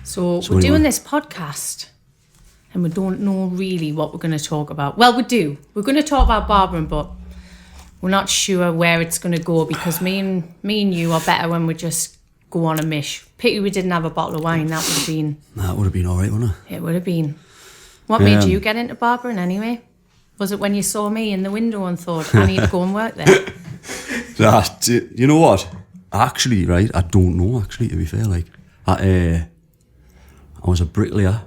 So we're doing this podcast and we don't know really what we're going to talk about. Well, we do. We're going to talk about barbering, but we're not sure where it's going to go because me and you are better when we just go on a mish. Pity we didn't have a bottle of wine. That would have been all right, wouldn't it? It would have been. What made you get into barbering anyway? Was it when you saw me in the window and thought, I need to go and work there? You know what? Actually, right, I don't know, actually, to be fair. Like, I was a bricklayer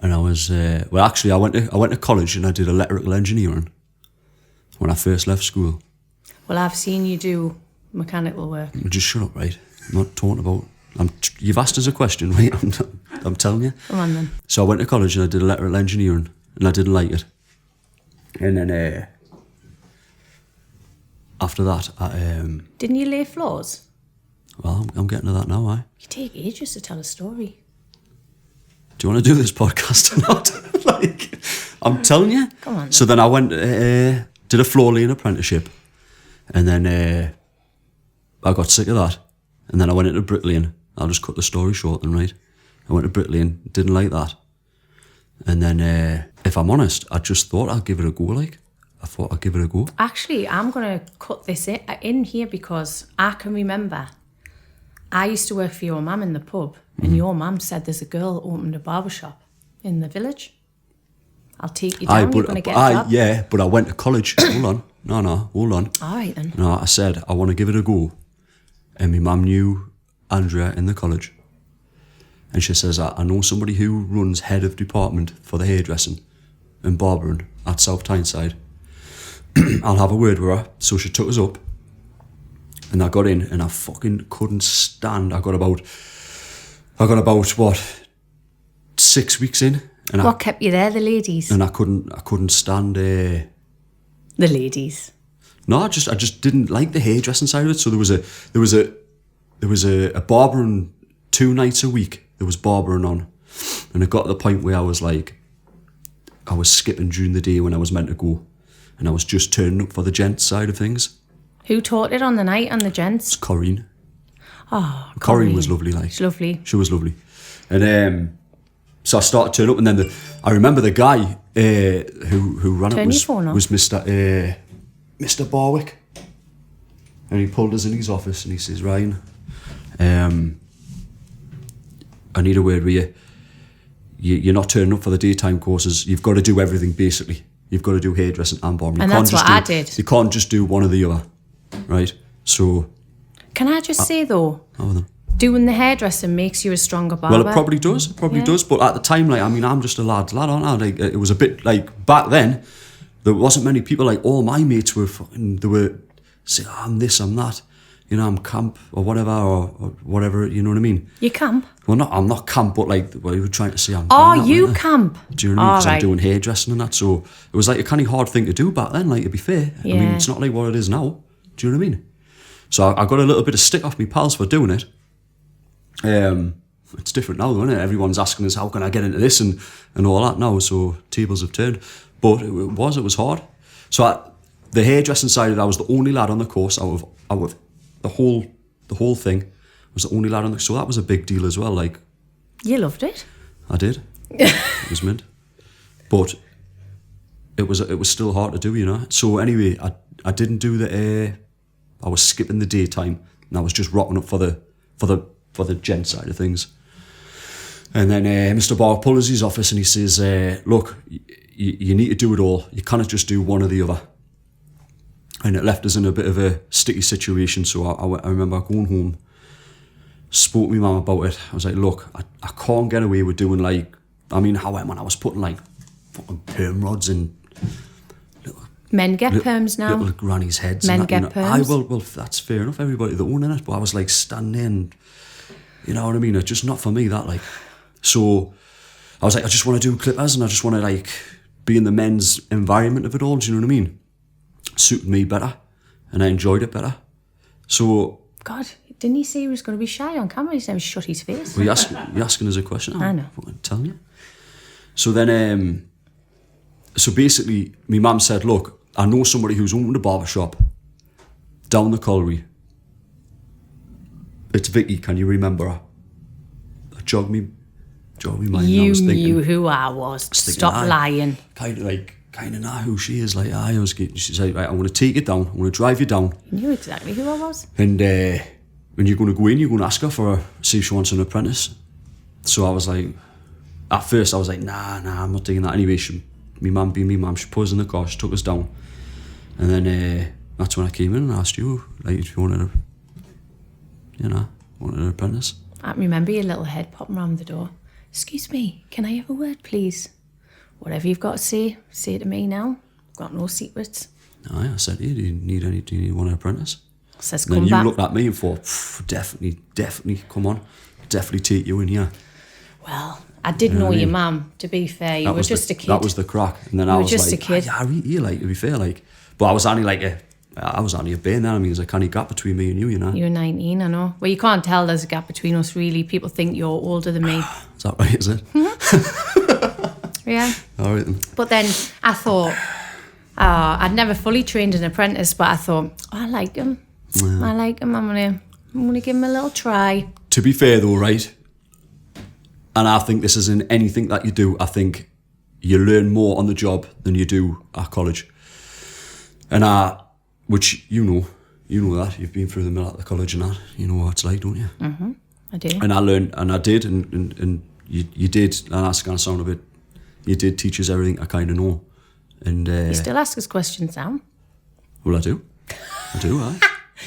and I was, I went to college and I did electrical engineering when I first left school. Well, I've seen you do mechanical work. Just shut up, right? I'm not talking about... You've asked us a question, right? I'm telling you. Come on, then. So I went to college and I did electrical engineering and I didn't like it. And then after that, Didn't you lay floors? Well, I'm getting to that now, aye? You take ages to tell a story. Do you want to do this podcast or not? Like, I'm telling you. Come on, then. So then I went, did a floor laying apprenticeship. And then I got sick of that. And then I went into bricklaying. I'll just cut the story short then, right? I went to bricklaying, didn't like that. And then, if I'm honest, I just thought I'd give it a go, like. I thought I'd give it a go. Actually, I'm going to cut this in here because I can remember I used to work for your mum in the pub and your mum said there's a girl opened a barber shop in the village. I'll take you down, you're going to get a job. Yeah, but I went to college. Hold on. No, hold on. All right, then. No, I said I want to give it a go. And my mum knew Andrea in the college. And she says, I know somebody who runs head of department for the hairdressing and barbering at South Tyneside. I'll have a word with her. So she took us up. And I got in and I fucking couldn't stand. I got about 6 weeks in. And what kept you there, the ladies? And I couldn't stand... The ladies. No, I just didn't like the hairdressing side of it. So there was a barbering 2 nights a week. There was barbering on, and it got to the point where I was skipping during the day when I was meant to go, and I was just turning up for the gents side of things. Who taught it on the night on the gents? It's Corinne. Oh, Corinne was lovely. Like, she's lovely. She was lovely, and so I started turning up, and then I remember the guy who ran it was Mr. Barwick, and he pulled us in his office and he says, Ryan, I need a word with you. You're not turning up for the daytime courses. You've got to do everything basically. You've got to do hairdressing and barbering. And that's what I did. You can't just do one or the other, right? So... Can I just say though, doing the hairdressing makes you a stronger barber? Well, it probably does. It probably does. But at the time, like, I mean, I'm just a lad, aren't I? Like, it was a bit like back then. There wasn't many people, like, all my mates were fucking, they were saying, oh, I'm this, I'm that, you know, I'm camp or whatever, you know what I mean? You camp? Well, I'm not camp, but like, well, you were trying to say I'm you camp? Do you know what I mean? Because I'm doing hairdressing and that, so it was like a kind of hard thing to do back then, like, to be fair. Yeah. I mean, it's not like what it is now. Do you know what I mean? So I got a little bit of stick off my pals for doing it. It's different now, isn't it? Everyone's asking us, how can I get into this and all that now, so tables have turned. But it was hard. So the hairdressing side of it, I was the only lad on the course out of the whole thing. I was the only lad on the... So that was a big deal as well. Like, you loved it. I did. It was mint. But it was still hard to do, you know. So anyway, I didn't do the... I was skipping the daytime and I was just rocking up for the gent side of things. And then Mr. Barber pulled us his office and he says, look, you need to do it all. You cannot just do one or the other. And it left us in a bit of a sticky situation. So I remember going home, spoke to my mum about it. I was like, look, I can't get away with doing like, I mean, how I was putting like fucking perm rods in. Men get perms now. Little granny's heads. Men get perms. Well, that's fair enough. Everybody that owning it. But I was like standing in, you know what I mean? It's just not for me, that, like. So I was like, I just want to do clippers and I just want to like be in the men's environment of it all. Do you know what I mean? Suited me better and I enjoyed it better. So... God, didn't he say he was going to be shy on camera? He said he shut his face. Well, you're asking us a question. I know. I'm telling you. So then... So basically, my mum said, look, I know somebody who's opened a barber shop down the colliery. It's Vikki, can you remember her? jog me mind. You I was thinking, knew who I was. Stop lying. Kind of know who she is. Like, I was getting, she's like, right, I'm going to take it down. I'm going to drive you down. You knew exactly who I was. And when you're going to go in, you're going to ask her see if she wants an apprentice. So I was like, at first I was like, nah, I'm not doing that. Anyway, me mum, she put us in the car, she took us down. And then that's when I came in and asked you, like, if you wanted an apprentice. I remember your little head popping around the door. Excuse me, can I have a word, please? Whatever you've got to say it to me now. I've got no secrets. Aye, I said, do you want an apprentice? Says, and come then back. You looked at me and thought, definitely, come on. Definitely take you in here. Well, I did know your mum, to be fair. You were just a kid. That was the crack. And then I was just like, a kid. I read you, like, to be fair, like. But I was only a bear then. I mean, there's a kind of gap between me and you, you know. You were 19, I know. Well, you can't tell there's a gap between us, really. People think you're older than me. Is that right, is it? Yeah. All right then. But then I thought, I'd never fully trained an apprentice, but I thought, I like him. Yeah. I like him. I'm gonna give him a little try. To be fair though, right? And I think this is in anything that you do. I think you learn more on the job than you do at college. And which you know that you've been through the mill at the college and that. You know what it's like, don't you? Mm-hmm. I do. And I learned, and I did, and you did. And that's gonna sound a bit. You did teach us everything I kind of know. And you still ask us questions now. Well, I do. Aye.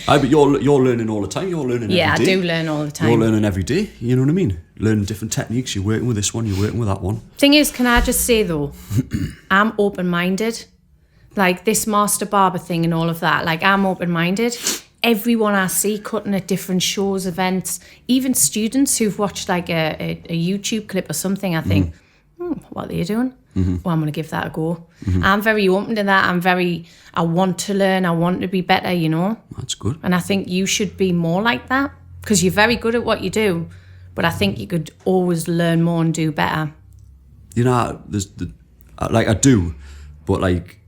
Aye, but you're learning all the time. You're learning every day. Yeah, I do learn all the time. You're learning every day. You know what I mean? Learning different techniques. You're working with this one. You're working with that one. Thing is, can I just say though, I'm open-minded. Like this master barber thing and all of that. Like I'm open-minded. Everyone I see cutting at different shows, events, even students who've watched like a YouTube clip or something, I think, what are you doing? Mm-hmm. Well, I'm going to give that a go. Mm-hmm. I'm very open to that. I want to learn. I want to be better, you know. That's good. And I think you should be more like that because you're very good at what you do. But I think you could always learn more and do better. You know, I do, but like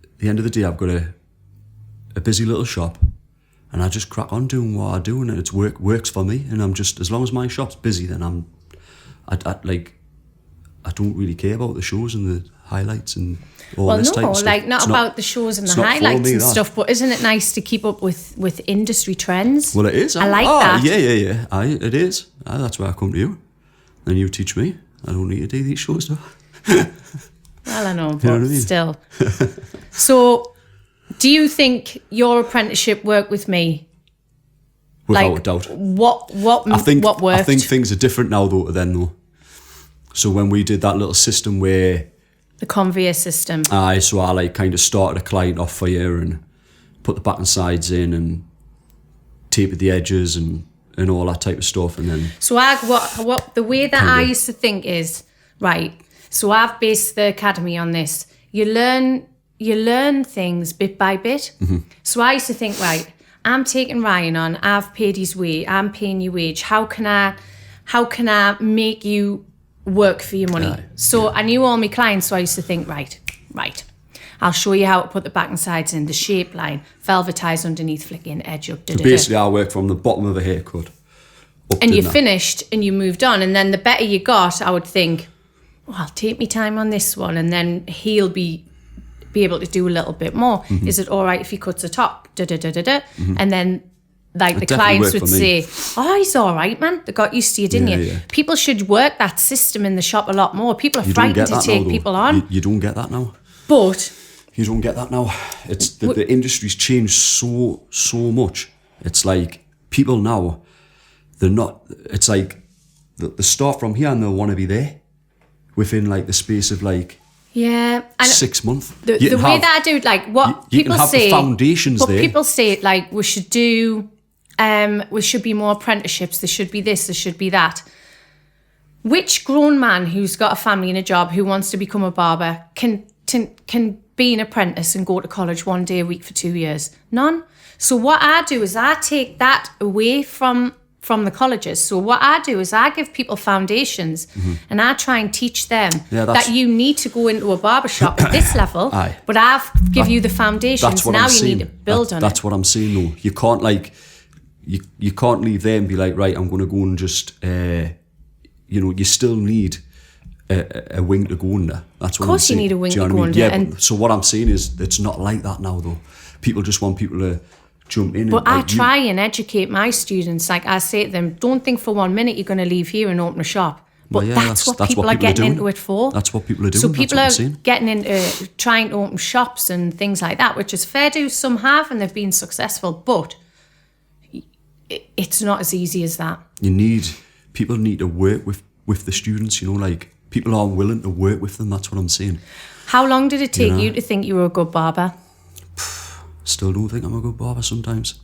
at the end of the day, I've got a busy little shop and I just crack on doing what I do and it's works for me. And I'm just, as long as my shop's busy, then I don't really care about the shows and the highlights and all this type of stuff. Like not about the shows and the highlights and stuff, but isn't it nice to keep up with industry trends? Well, it is. I like that. Yeah. It is. That's why I come to you. And you teach me. I don't need to do these shows, though. Well, I know, but you know what I mean? Still. So, do you think your apprenticeship worked with me? Without a doubt. What worked? I think things are different now, though, to then, though. So when we did that little system where... The conveyor system. So I like kind of started a client off for you and put the back and sides in and tapered the edges and all that type of stuff. And then... So the way that I used to think is, right, so I've based the academy on this. You learn things bit by bit. Mm-hmm. So I used to think, right, I'm taking Ryan on, I've paid his wage, I'm paying your wage. How can I make you work for your money? I knew all my clients, so I used to think, right, I'll show you how to put the back and sides in, the shape line, velvetize underneath, flicking edge up. So basically I work from the bottom of a haircut up and you finished and you moved on, and then the better you got, I would think, I'll take my time on this one, and then he'll be able to do a little bit more. Mm-hmm. Is it all right if he cuts a top? Mm-hmm. And then the clients would say, he's all right, man. They got used to you, didn't you? Yeah. People should work that system in the shop a lot more. People are frightened to take people on. You don't get that now. But... You don't get that now. It's the industry's changed so much. It's like people now, they're not... It's like they start from here and they'll want to be there within like the space of like... Yeah, and 6 months. The way that I do, like what people can have say, the foundations there. People say like we should do, we should be more apprenticeships. There should be this. There should be that. Which grown man who's got a family and a job who wants to become a barber can be an apprentice and go to college 1 day a week for 2 years? None. So what I do is I take that away from the colleges. So what I do is I give people foundations, mm-hmm. and I try and teach them that you need to go into a barbershop at this level, but I've give you the foundations. Now you need to build on it. That's what I'm saying though. You can't like, you can't leave there and be like, right, I'm going to go and just, you still need a wing to go under. That's what Of course I'm you saying. need a wing Do you to know go what I mean? under. Yeah, but, so what I'm saying is it's not like that now, though. People just want people to jump in. But and, I try and educate my students. Like I say to them, don't think for 1 minute you're going to leave here and open a shop. But Well, yeah, that's what people are getting into it for. That's what people are doing. So that's people what I'm are saying. getting into trying to open shops and things like that, which is fair do. Some have, and they've been successful. But it's not as easy as that. People need to work with the students, like people are willing to work with them. That's what I'm saying. How long did it take you to think you were a good barber? Still don't think I'm a good barber sometimes.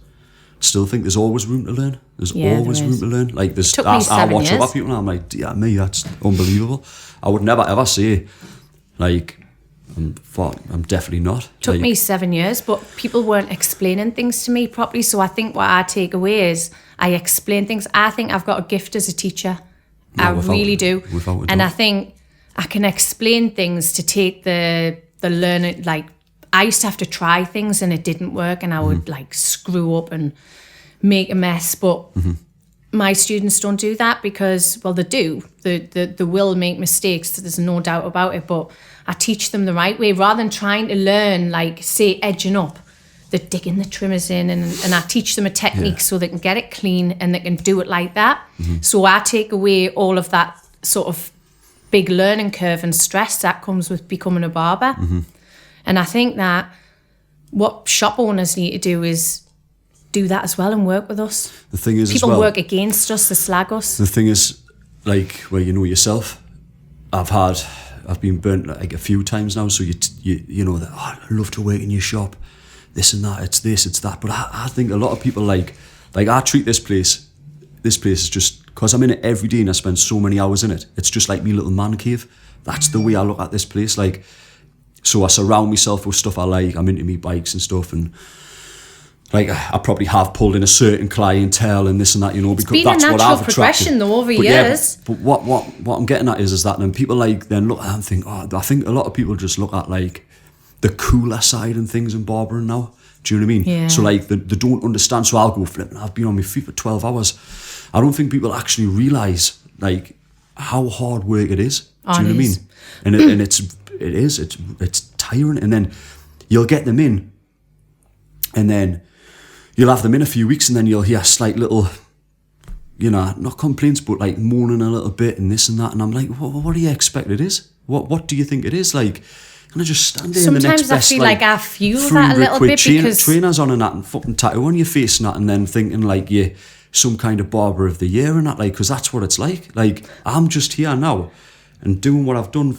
Still think there's always room to learn. There's Yeah, always there room is. to learn. Like there's, Took me I 7 watch years. other people and I'm like, yeah, me, that's unbelievable. I would never ever say, like, I'm definitely not. Took like, me 7 years, but people weren't explaining things to me properly. So I think what I take away is I explain things. I think I've got a gift as a teacher. Yeah, I really do. without a And I doubt. think I can explain things to take the learning. Like I used to have to try things and it didn't work, and I would like screw up and make a mess. But my students don't do that because, well, they do. They will make mistakes. There's no doubt about it. But I teach them the right way rather than trying to learn, like, say, edging up. They're digging the trimmers in, and I teach them a technique so they can get it clean and they can do it like that. So I take away all of that sort of big learning curve and stress that comes with becoming a barber. And I think that what shop owners need to do is do that as well and work with us. The thing is, People as well, work against us, they slag us. the thing is, like, where you know yourself, I've been burnt like a few times now. So you know that, oh, I love to work in your shop, this and that, it's this, it's that. But I think a lot of people like I treat this place is just, because I'm in it every day and I spend so many hours in it, it's just like me little man cave. That's the way I look at this place. Like, so I surround myself with stuff I like. I'm into me bikes and stuff, and like I probably have pulled in a certain clientele and this and that, because Been that's a what natural I've progression attracted. though over But years. but what I'm getting at is that then people then look at it and think, oh, I think a lot of people just look at like the cooler side and things in barbering now. Do you know what I mean? Yeah. So like they don't understand. So I'll go flipping. I've been on my feet for 12 hours. I don't think people actually realise like how hard work it is. Do you know what I mean? And it's tiring. And then you'll get them in, and then you'll have them in a few weeks, and then you'll hear slight little, not complaints, but like moaning a little bit and this and that. And I'm like, what do you expect it is? What do you think it is? Like, can I just stand there in the next Sometimes I best, feel like I fuel that a little bit because trainers on and that and fucking tattoo on your face and that, and then thinking like you're some kind of barber of the year and that, like, because that's what it's like. Like, I'm just here now and doing what I've done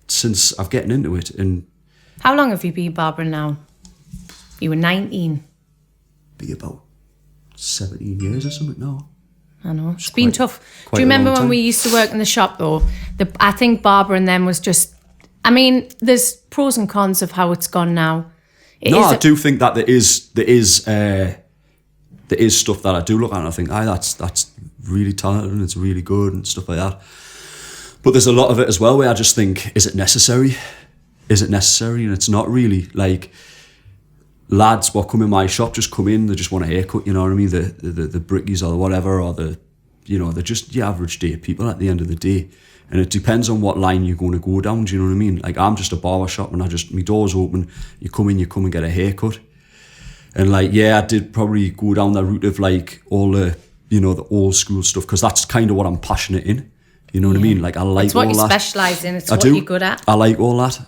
since I've getting into it. And how long have you been barbering now? You were 19. Be about 17 years or something now. I know. It's been tough. quite Do you a remember long when time. we used to work in the shop though? I think barbering then was just, I mean, there's pros and cons of how it's gone now. I do think that there is stuff that I do look at and I think, that's really talented and it's really good and stuff like that. But there's a lot of it as well where I just think, is it necessary? Is it necessary? And it's not really. Like, lads what come in my shop just come in, they just want a haircut, you know what I mean? The brickies or whatever, or they're just the average day people at the end of the day. And it depends on what line you're going to go down, do you know what I mean? Like, I'm just a barber shop and my door's open, you come and get a haircut. And like, I did probably go down that route of like all the, the old school stuff, because that's kind of what I'm passionate in. You know what I mean? Like, I like it's what all you that. specialise in. It's what you're good at. I like all that.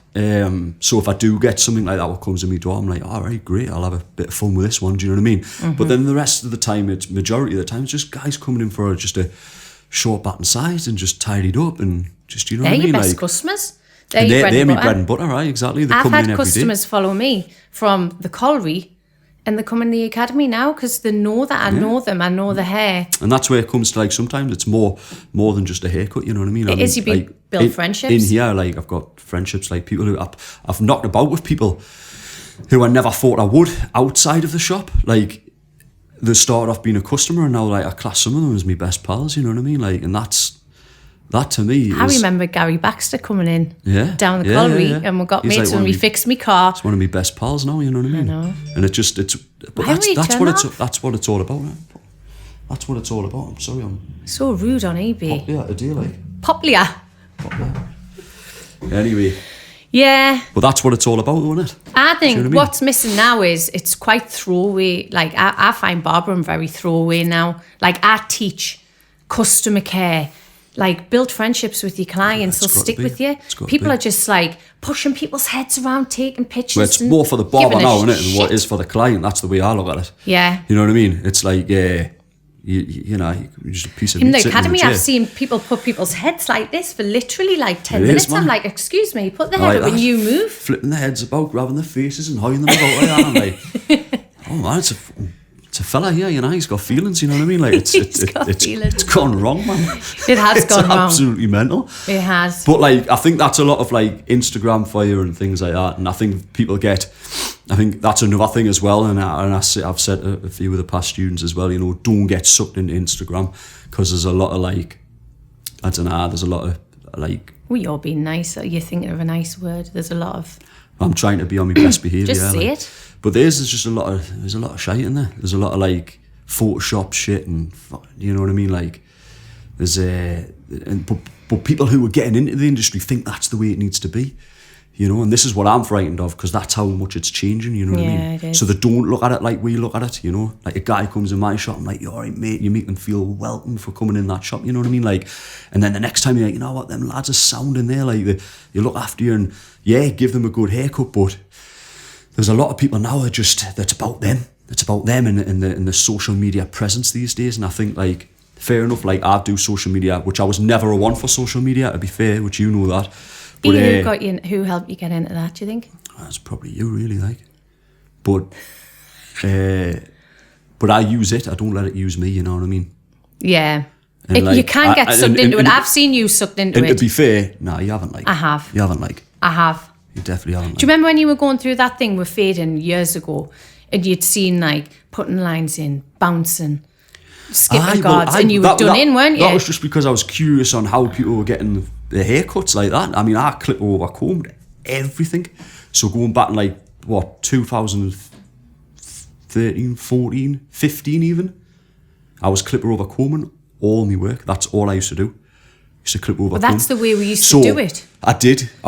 So if I do get something like that what comes in my door, I'm like, all right, great, I'll have a bit of fun with this one. Do you know what I mean? Mm-hmm. But then the rest of the time, majority of the time, it's just guys coming in for just a short batten size and just tidied up and just, you know They're what I mean? your best Like, customers. they're They're my bread and butter, right? Exactly. They're I've coming had in every day. customers follow me from the colliery and they come in the academy now because they know that I know them, I know the hair. And that's where it comes to, like, sometimes it's more than just a haircut, you know what I mean? It is, you build friendships. In here, like, I've got friendships, like, people who I've knocked about with people who I never thought I would outside of the shop. Like, they started off being a customer and now, like, I class some of them as my best pals, you know what I mean? Like, and that to me I remember Gary Baxter coming in down the yeah, colliery yeah. and we got He's mates like and we fixed me car. It's one of my best pals now, you know what I mean? I know. And but Why would he that's turn what off? that's what it's all about, right? That's what it's all about. I'm sorry, I'm So rude on eBay. popular today, like. Popular. Popular. Anyway, Yeah. but that's what it's all about, isn't it? I think Do you know what I mean? what's missing now is it's quite throwaway. Like, I find barbering very throwaway now. Like, I teach customer care. Like, build friendships with your clients. Yeah, They'll it's stick gotta be. with you. It's gotta People be. are just like pushing people's heads around, taking pictures. Well, it's and more for the barber giving a now, isn't it, than what shit. it is for the client. That's the way I look at it. Yeah. You know what I mean? It's like, you know, you're just a piece of In meat the sitting academy, in a I've chair. seen people put people's heads like this for literally like 10 It is, minutes. man. I'm like, excuse me, put the I head like up and that. you move. Flipping their heads about, grabbing their faces and hiding them about like that. I'm like, oh man, it's a fella here, you know, he's got feelings, you know what I mean? Like, He's got feelings. it's gone wrong, man. It has It's gone wrong. absolutely mental. It has. But like, I think that's a lot of like Instagram fire and things like that. And I think I think that's another thing as well. And I've said a few of the past students as well, you know, don't get sucked into Instagram because there's a lot of like, I don't know, there's a lot of like, We all being nice. You're thinking of a nice word. There's a lot of. I'm trying to be on my best behaviour. Just say like. it. But there's just a lot of shite in there. There's a lot of like Photoshop shit and you know what I mean. Like there's but people who are getting into the industry think that's the way it needs to be, you know. And this is what I'm frightened of because that's how much it's changing. You know what I mean? It is. So they don't look at it like we look at it. You know, like a guy comes in my shop, I'm like, "You're all right, mate." You make them feel welcome for coming in that shop. You know what I mean? Like, and then the next time you're like, you know what, them lads are sound in there. Like you look after you and give them a good haircut, but. There's a lot of people now that's about them. It's about them in the social media presence these days. And I think like fair enough, like I do social media, which I was never a one for social media, to be fair, which you know that. But Who helped you get into that, do you think? that's probably you really, like. But I use it, I don't let it use me, you know what I mean? Yeah. And like, you can get sucked into it. I've seen you sucked into and it. to be fair, no, you haven't, like. I have. You haven't, like. I have. You definitely haven't. Do you remember when you were going through that thing with fading years ago and you'd seen like putting lines in, bouncing, skipping guards, and you were done in, weren't you? That was just because I was curious on how people were getting their haircuts like that. I mean, I clip over combed everything. So going back in like, 2013, 14, 15 even, I was clipper over combing all my work. That's all I used to do. Used to clip over. But that's the way we used to do it. I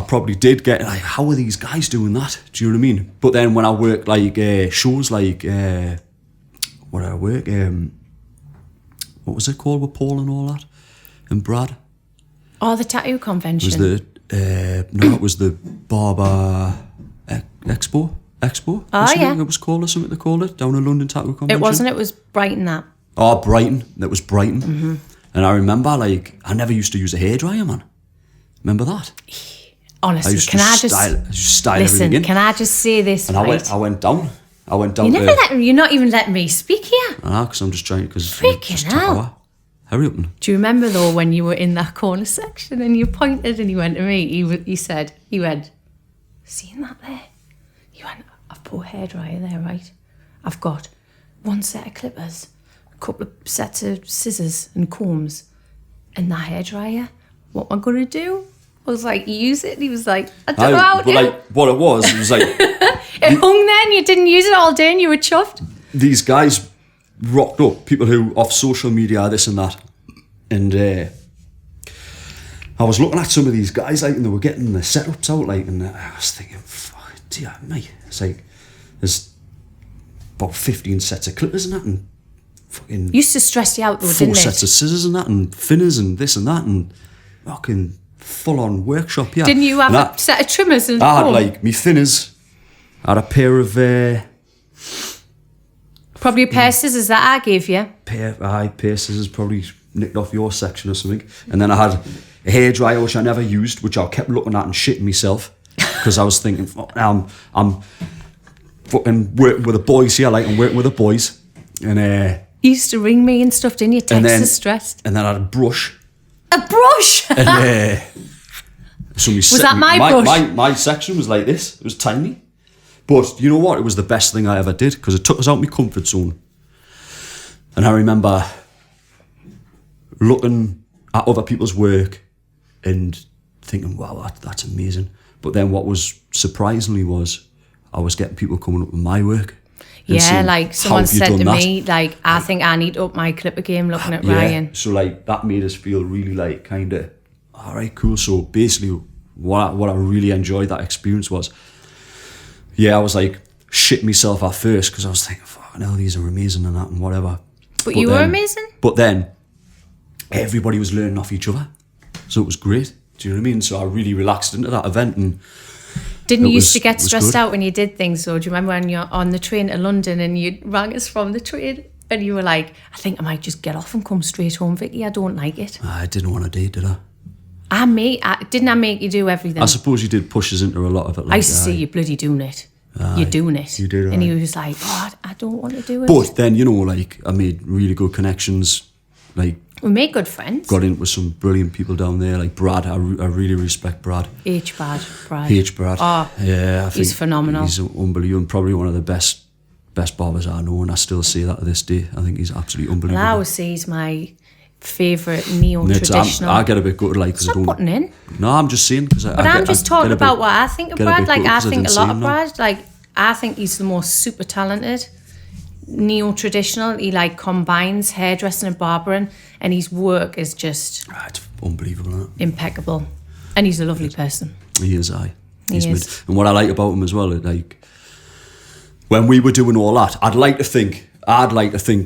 probably did get like, how are these guys doing that? Do you know what I mean? But then when I worked like shows like where I work, what was it called with Paul and all that, and Brad? Oh, the tattoo convention. It was it was the Barber Expo. Oh, It was called or something they called it down in London Tattoo Convention. It wasn't. It was Brighton that. Oh, Brighton. That was Brighton. Mm-hmm. And I remember, like, I never used to use a hairdryer, man. Remember that? Honestly, style everything listen? in. Can I just say this? And right? I went down. You're not even letting me speak here. I know, because I'm just trying. Freaking hell. Hurry up. Do you remember though when you were in that corner section and you pointed and he went to me? He went, seeing that there? He went, I've put a hairdryer there, right? I've got one set of clippers, a couple of sets of scissors and combs, and that hairdryer. What am I gonna do? I was like, use it. And he was like, I don't know how to. But like, what it was like it hung there and you didn't use it all day and you were chuffed. These guys rocked up, people who off social media, this and that, and I was looking at some of these guys, like, and they were getting the setups out, like, and I was thinking, fuck, dear me, it's like there's about 15 sets of clippers and that, and fucking used to stress you out though, 4 didn't sets it? of scissors and that, and thinners and this and that, and fucking full on workshop. Yeah. Didn't you have a set of trimmers and I had like me thinners. I had a pair of probably a pair of scissors that I gave you. pair of scissors, probably nicked off your section or something. And then I had a hairdryer which I never used, which I kept looking at and shitting myself because I was thinking, I'm fucking working with the boys here, like I'm working with the boys. And You used to ring me and stuff, didn't you? Text us stressed. And then I had a brush. A brush? And so was that my brush? My section was like this. It was tiny. But you know what? It was the best thing I ever did because it took us out of my comfort zone. And I remember looking at other people's work and thinking, wow, that's amazing. But then what was surprisingly was I was getting people coming up with my work. and Yeah, saying, like "How someone have you said done to that?" me, like, I think I need to up my clipper game looking at Ryan. So like that made us feel really like kind of, all right, cool. So basically, what I really enjoyed that experience was, I was like shitting myself at first because I was thinking, fucking hell, these are amazing and that and whatever. But you were amazing. But then everybody was learning off each other, so it was great. Do you know what I mean? So I really relaxed into that event and. Didn't you used to get stressed out when you did things, though? Do you remember when you're on the train to London and you rang us from the train and you were like, I think I might just get off and come straight home, Vikki. I don't like it. I didn't want to date, did I? Didn't I make you do everything? I suppose you did push us into a lot of it. Like, I used to see you bloody doing it. You're doing it. You did, and he was like, oh, I don't want to do it. But then, you know, like, I made really good connections. Like, we made good friends. Got in with some brilliant people down there, like Brad. I really respect Brad. Brad. Oh, yeah, I think he's phenomenal. He's unbelievable. Probably one of the best barbers I know, and I still say that to this day. I think he's absolutely unbelievable. Well, I always say he's my favourite neo-traditional. I get a bit gutted, like, because I don't. Putting in. No, I'm just saying because I'm just talking about what I think of Brad. Like, I think a lot of Brad. Like, I think he's the most super talented. Neo-traditional. He like combines hairdressing and barbering, and his work is just it's unbelievable, impeccable. And he's a lovely person. He is. He's mid. And what I like about him as well, like when we were doing all that, I'd like to think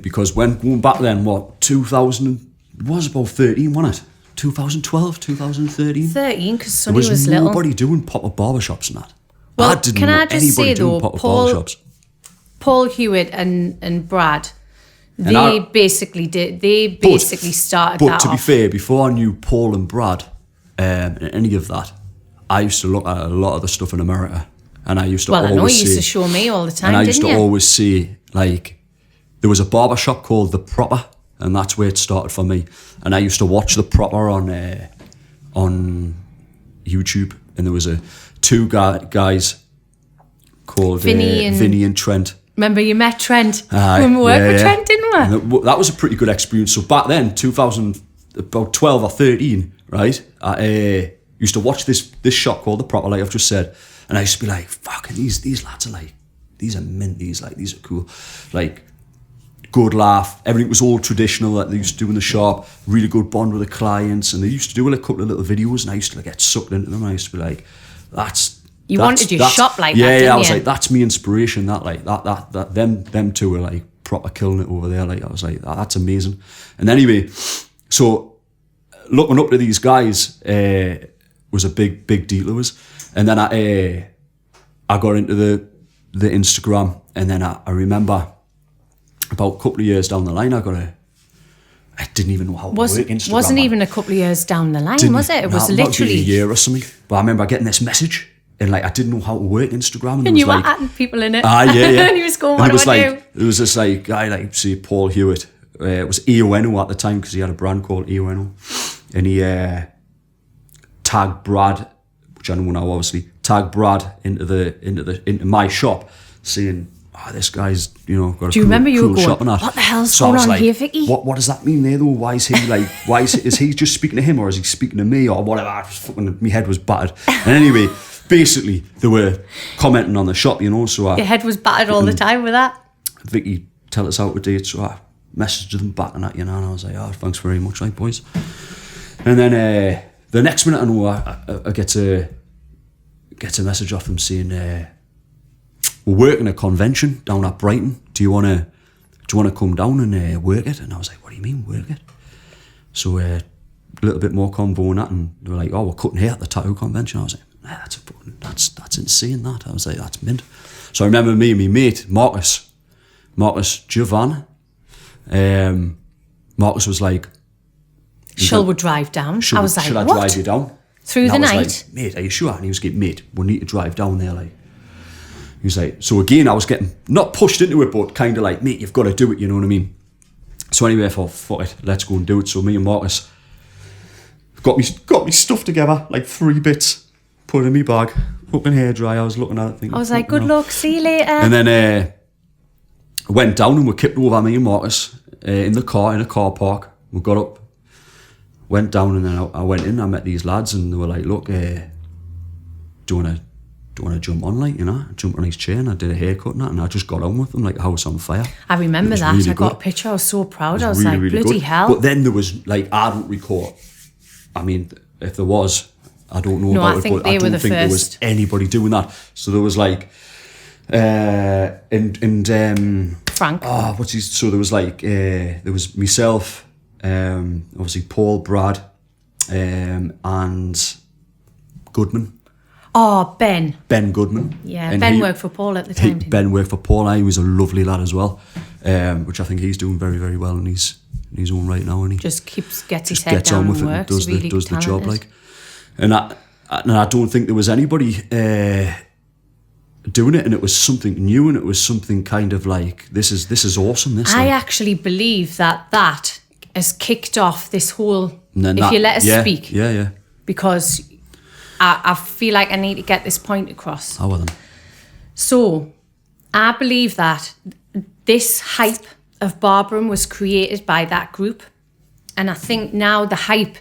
because when going back then, what 2000 was about 13, wasn't it? 2012, 2013. 13, because Sonny was little. There was nobody doing pop-up barbershops and that. Well, I didn't know anybody doing pop-up barbershops. Paul Hewitt and Brad, they basically started that. But to be fair, before I knew Paul and Brad and any of that, I used to look at a lot of the stuff in America, and I used to always I know you used to show me all the time, and I used to always see, like, there was a barber shop called The Proper, and that's where it started for me. And I used to watch The Proper on YouTube, and there was two guys called Vinny and Trent. Remember you met Trent when we worked with Trent, didn't we? And that was a pretty good experience. So back then, about 12 or 13, right, I used to watch this shop called The Proper, like I've just said, and I used to be like, fucking these lads are like, these are mint, these are cool. Like, good laugh, everything was all traditional that they used to do in the shop, really good bond with the clients, and they used to do a couple of little videos, and I used to get sucked into them, and I used to be like, You wanted your shop like that, didn't you? Yeah, I was like, that's me inspiration. Them two were like proper killing it over there. Like, I was like, that's amazing. And anyway, so looking up to these guys was a big deal to us. And then I got into the Instagram, and then I remember about a couple of years down the line, I didn't even know how to work Instagram. Wasn't even a couple of years down the line, was it? It was literally a year or something. But I remember getting this message. And like, I didn't know how to work Instagram. And you were atting people in it. Yeah. And he was going, what do I do? There was this like guy, like, say, Paul Hewitt. It was EONO at the time because he had a brand called EONO. And he tagged Brad, which I know now obviously, tagged Brad into my shop, saying, this guy's, got a cool shop. Do you remember you were going, what the hell's going on here, Vikki? What does that mean there though? Why is he like, is he just speaking to him, or is he speaking to me, or whatever? My head was battered. And anyway, basically, they were commenting on the shop, so your head was battered all the time with that. Vikki, tell us how to date, so I messaged them back and that, and I was like, thanks very much, right, boys. And then the next minute I know I get a message off them saying, we're working a convention down at Brighton. Do you want to come down and work it? And I was like, what do you mean work it? So a little bit more convo and that, and they were like, we're cutting hair at the tattoo convention. I was like, that's insane, that. I was like, that's mint. So I remember me and my mate, Marcus Jovan, Marcus was like, Shall we drive down? I was like, should I what? drive you down? Through the night? I was like, mate, are you sure? And he was like, mate, we need to drive down there, like. He was like, so again, I was getting, not pushed into it, but kind of like, mate, you've got to do it, you know what I mean? So anyway, I thought, fuck it, let's go and do it. So me and Marcus got me stuff together, like 3 bits, put it in my bag, fucking hairdryer, I was looking at it thinking, I was like, good luck, see you later. And then I went down and we kicked over, me and Marcus, in a car park. We got up, went down, and then I went in, I met these lads, and they were like, look, do you want to do you want to jump on, like, you know? I jumped on his chair and I did a haircut and that, and I just got on with him like a house on fire. I remember that. Really I got good. a picture. I was so proud. I was really, like, really bloody good. hell. But then there was, like, I don't recall. I mean, if there was, I don't know No, about I it, think but they I were don't the think there was first. anybody doing that. So there was like, Frank. so there was like, there was myself, obviously Paul, Brad, and Goodman. Oh, Ben. Ben Goodman. Yeah, And Ben worked for Paul at the time, didn't Ben worked for Paul. He was a lovely lad as well, which I think he's doing very, very well in his own right now. And he just gets his head down on with and it works. and does Really the job, talented. like. And I don't think there was anybody doing it, and it was something new, and it was something kind of like, this is awesome. I actually believe that has kicked off this whole. And If you let us speak, yeah. because I feel like I need to get this point across. How are them? So, I believe that this hype of barbering was created by that group. And I think now the hype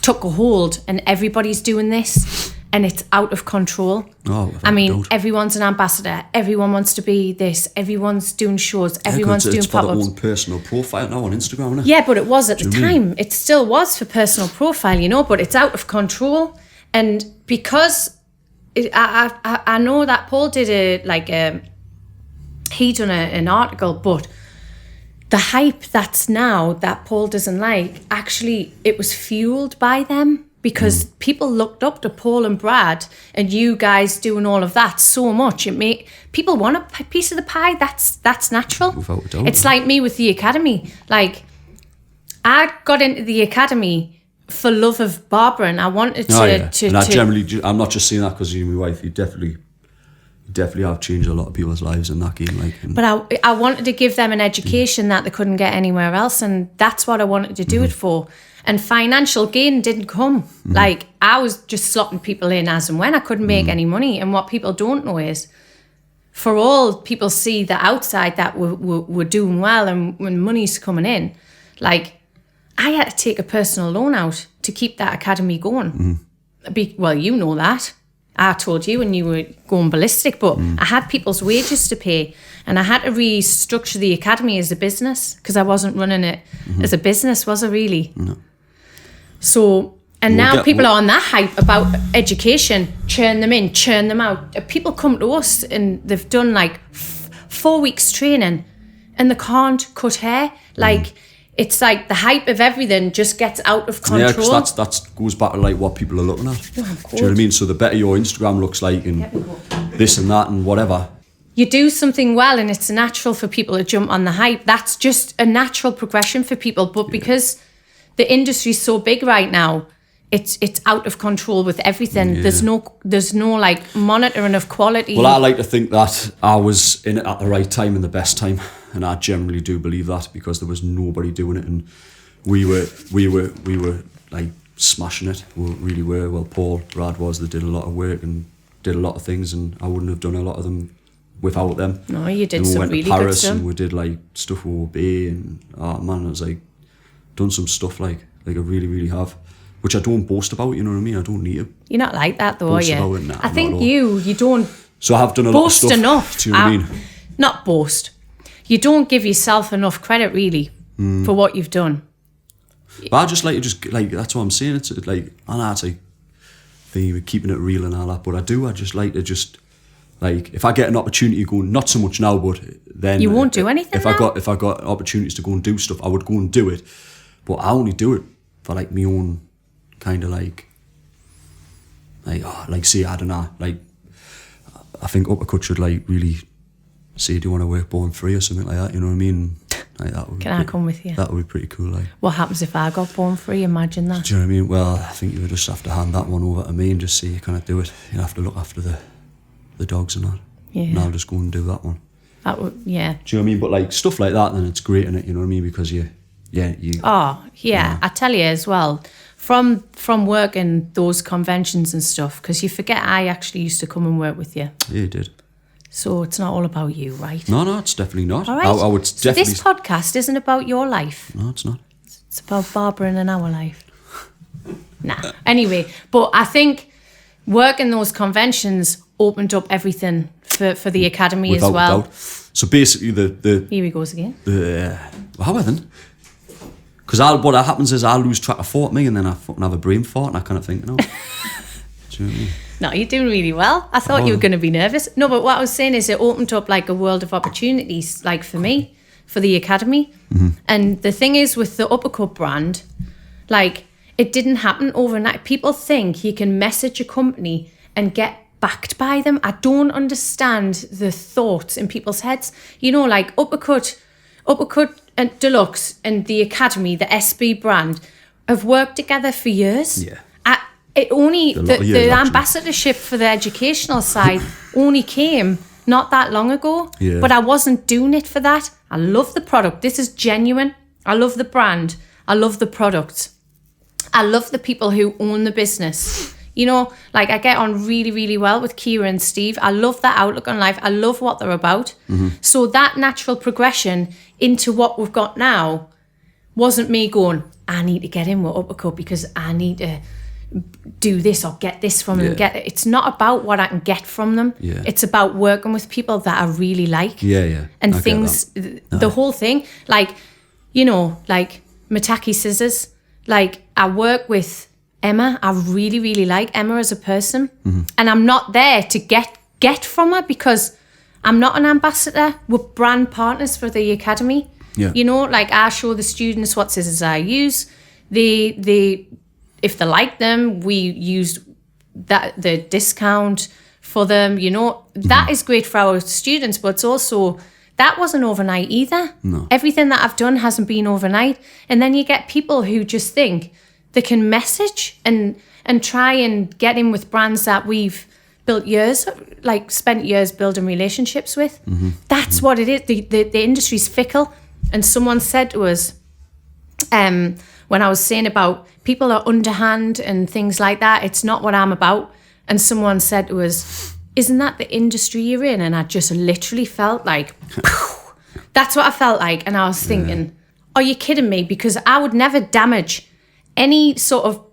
took a hold and everybody's doing this and it's out of control. Oh, I mean, don't. everyone's an ambassador. Everyone wants to be this. Everyone's doing shows. Everyone's doing it's for their pop-ups. own personal profile now on Instagram, isn't it? Yeah, but it was at the Do you know what I time. It still was for personal profile, you know, but it's out of control. And because I know that Paul did he done an article, but the hype that's now that Paul doesn't like, actually, it was fueled by them because people looked up to Paul and Brad and you guys doing all of that so much. People want a piece of the pie. That's natural. Without a doubt. It's like me with the academy. Like, I got into the academy for love of barbering. I wanted to. And I generally, I'm not just saying that because you're my wife. You definitely have changed a lot of people's lives in that game. But I wanted to give them an education that they couldn't get anywhere else, and that's what I wanted to do it for. And financial gain didn't come. Like, I was just slotting people in as and when. I couldn't make any money. And what people don't know is, for all people see the outside that we're doing well and when money's coming in, like, I had to take a personal loan out to keep that academy going. Well, you know that. I told you when you were going ballistic, but I had people's wages to pay and I had to restructure the academy as a business because I wasn't running it as a business, was I really? No. So, and now people are on that hype about education, churn them in, churn them out. People come to us and they've done like 4 weeks training and they can't cut hair. Like, it's like the hype of everything just gets out of control. Yeah, because that goes back to like what people are looking at. Do you know what I mean? So the better your Instagram looks like and this and that and whatever. You do something well and it's natural for people to jump on the hype. That's just a natural progression for people. But because the industry's so big right now, it's out of control with everything. Yeah. There's no like monitoring of quality. Well, I like to think that I was in it at the right time and the best time, and I generally do believe that because there was nobody doing it, and we were like smashing it. We really were. Well, Paul, Brad was. They did a lot of work and did a lot of things, and I wouldn't have done a lot of them without them. No, you did and we some went really to Paris good stuff. and we did like stuff with OB, and oh man, I was like done some stuff like I really, really have. Which I don't boast about, you know what I mean? I don't need to. You're not like that though, are boast you? about it, nah, I not think at all. you don't So I have done a lot of boast stuff. enough. Do you know what I mean? Not boast. You don't give yourself enough credit really for what you've done. But I just like to that's what I'm saying. It's like, I know it's like we're keeping it real and all that, but I just like to like, if I get an opportunity to go, not so much now, but then You won't do anything If now? I got opportunities to go and do stuff, I would go and do it. But I only do it for like my own kind of like say, I don't know, like I think Uppercut should like really say, do you want to work born free or something like that, you know what I mean? Like that would Can I come with you? That would be pretty cool, like. What happens if I got born free? Imagine that. Do you know what I mean? Well, I think you would just have to hand that one over to me and just say you can't do it. You have to look after the dogs and that. Yeah. And I'll just go and do that one. That would, yeah. Do you know what I mean? But like stuff like that, then it's great, innit? You know what I mean? Because you. Oh, yeah. I tell you as well, from working those conventions and stuff, because you forget I actually used to come and work with you. Yeah, you did. So it's not all about you, right? No, it's definitely not. All right. I would So definitely. this podcast isn't about your life. No, it's not. It's about barbering in our life. Nah. Anyway, but I think working those conventions opened up everything for the academy Without as well. doubt. So basically, Here he goes again. how then? Because what happens is I lose track of thought me, and then I fucking have a brain fart, and I kind of think, no. Do you know what I mean? No, you're doing really well. I thought you were going to be nervous. No, but what I was saying is it opened up like a world of opportunities, like for me, for the academy. And the thing is with the Uppercut brand, like it didn't happen overnight. People think you can message a company and get backed by them. I don't understand the thoughts in people's heads. You know, like Uppercut and Deluxe and the academy, the SB brand, have worked together for years. Yeah. The ambassadorship for the educational side only came not that long ago. Yeah. But I wasn't doing it for that. I love the product. This is genuine. I love the brand. I love the product. I love the people who own the business. You know, like I get on really, really well with Kira and Steve. I love that outlook on life. I love what they're about. So that natural progression into what we've got now wasn't me going, I need to get in with Uppercut because I need to do this or get this from them. It's not about what I can get from them. Yeah. It's about working with people that I really like. Yeah. And I things, the whole thing, like, you know, like Mataki Scissors, like I work with Emma. I really, really like Emma as a person. And I'm not there to get from her because I'm not an ambassador. We're brand partners for the academy. Yeah. You know, like I show the students what scissors I use. If they like them, we use the discount for them. You know, that is great for our students, but it's also, that wasn't overnight either. No. Everything that I've done hasn't been overnight. And then you get people who just think they can message and try and get in with brands that we've spent years building relationships with. That's what it is. The industry's fickle. And someone said to us, when I was saying about people are underhand and things like that, it's not what I'm about. And someone said to us, isn't that the industry you're in? And I just literally felt like, that's what I felt like. And I was thinking, are you kidding me? Because I would never damage any sort of